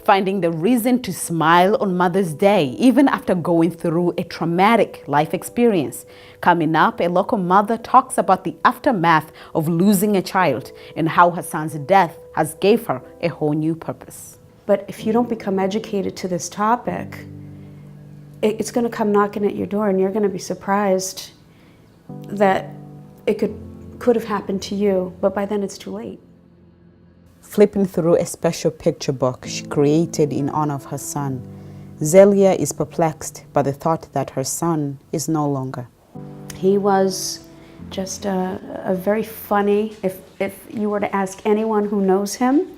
finding the reason to smile on Mother's Day, even after going through a traumatic life experience. Coming up, a local mother talks about the aftermath of losing a child and how her son's death has gave her a whole new purpose. But if you don't become educated to this topic, it's going to come knocking at your door, and you're going to be surprised that it could have happened to you, but by then it's too late. Flipping through a special picture book she created in honor of her son, Zelia is perplexed by the thought that her son is no longer. He was just a very funny, if you were to ask anyone who knows him,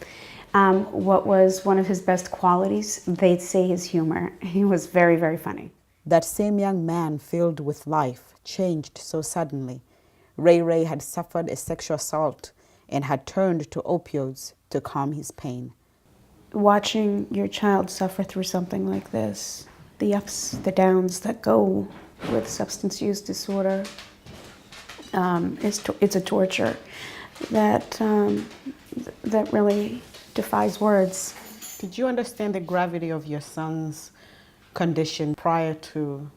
what was one of his best qualities, they'd say his humor. He was very, very funny. That same young man filled with life changed so suddenly. Ray had suffered a sexual assault and had turned to opioids to calm his pain. Watching your child suffer through something like this, the ups, the downs that go with substance use disorder, it's a torture that really defies words. Did you understand the gravity of your son's condition prior to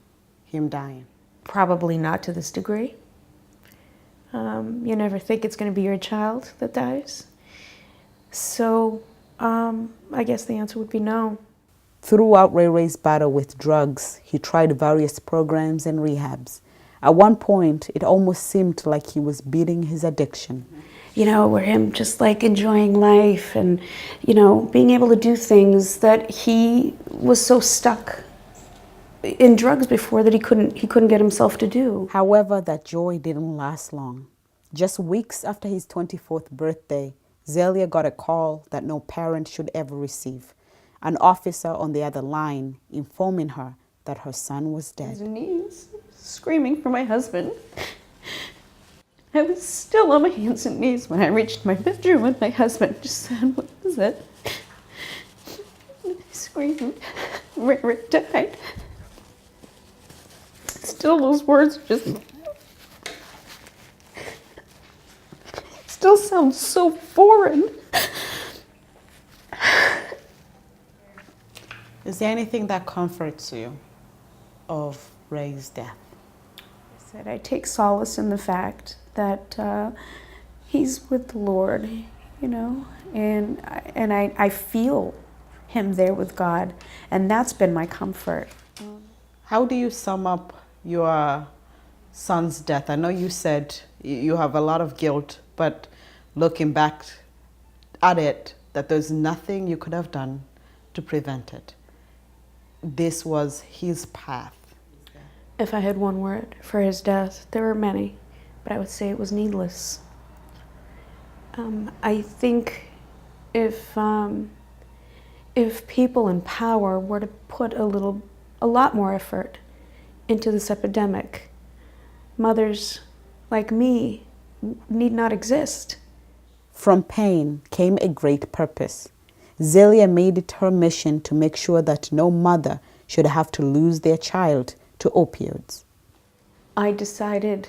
him dying? Probably not to this degree. You never think it's going to be your child that dies. So I guess the answer would be no. Throughout Ray's battle with drugs, he tried various programs and rehabs. At one point, it almost seemed like he was beating his addiction. You know, where him just like enjoying life and, you know, being able to do things that he was so stuck in drugs before that he couldn't get himself to do. However, that joy didn't last long. Just weeks after his 24th birthday, Zelia got a call that no parent should ever receive. An officer on the other line informing her that her son was dead. On his knees, screaming for my husband. I was still on my hands and knees when I reached my bedroom and my husband just said, "What is it?" I screamed, "Ray died." Still, those words just still sound so foreign. Is there anything that comforts you of Ray's death? I said I take solace in the fact that he's with the Lord, you know, and I feel him there with God, and that's been my comfort. How do you sum up your son's death? I know you said you have a lot of guilt, but looking back at it, that there's nothing you could have done to prevent it. This was his path. If I had one word for his death, there were many, but I would say it was needless. I think if people in power were to put a lot more effort into this epidemic, mothers like me need not exist. From pain came a great purpose. Zelia made it her mission to make sure that no mother should have to lose their child to opioids. I decided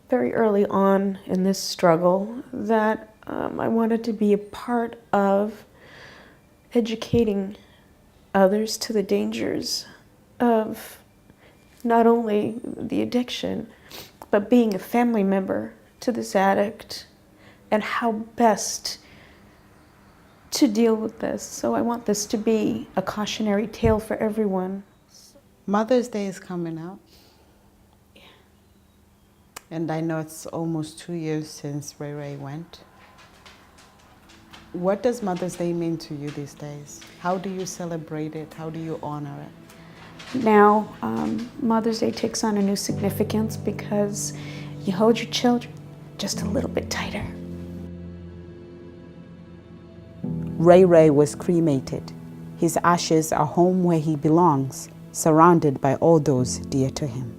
very early on in this struggle that I wanted to be a part of educating others to the dangers of not only the addiction, but being a family member to this addict and how best to deal with this. So I want this to be a cautionary tale for everyone. Mother's Day is coming up. Yeah. And I know it's almost 2 years since Ray went. What does Mother's Day mean to you these days? How do you celebrate it? How do you honor it? Now, Mother's Day takes on a new significance because you hold your children just a little bit tighter. Ray was cremated. His ashes are home where he belongs, surrounded by all those dear to him.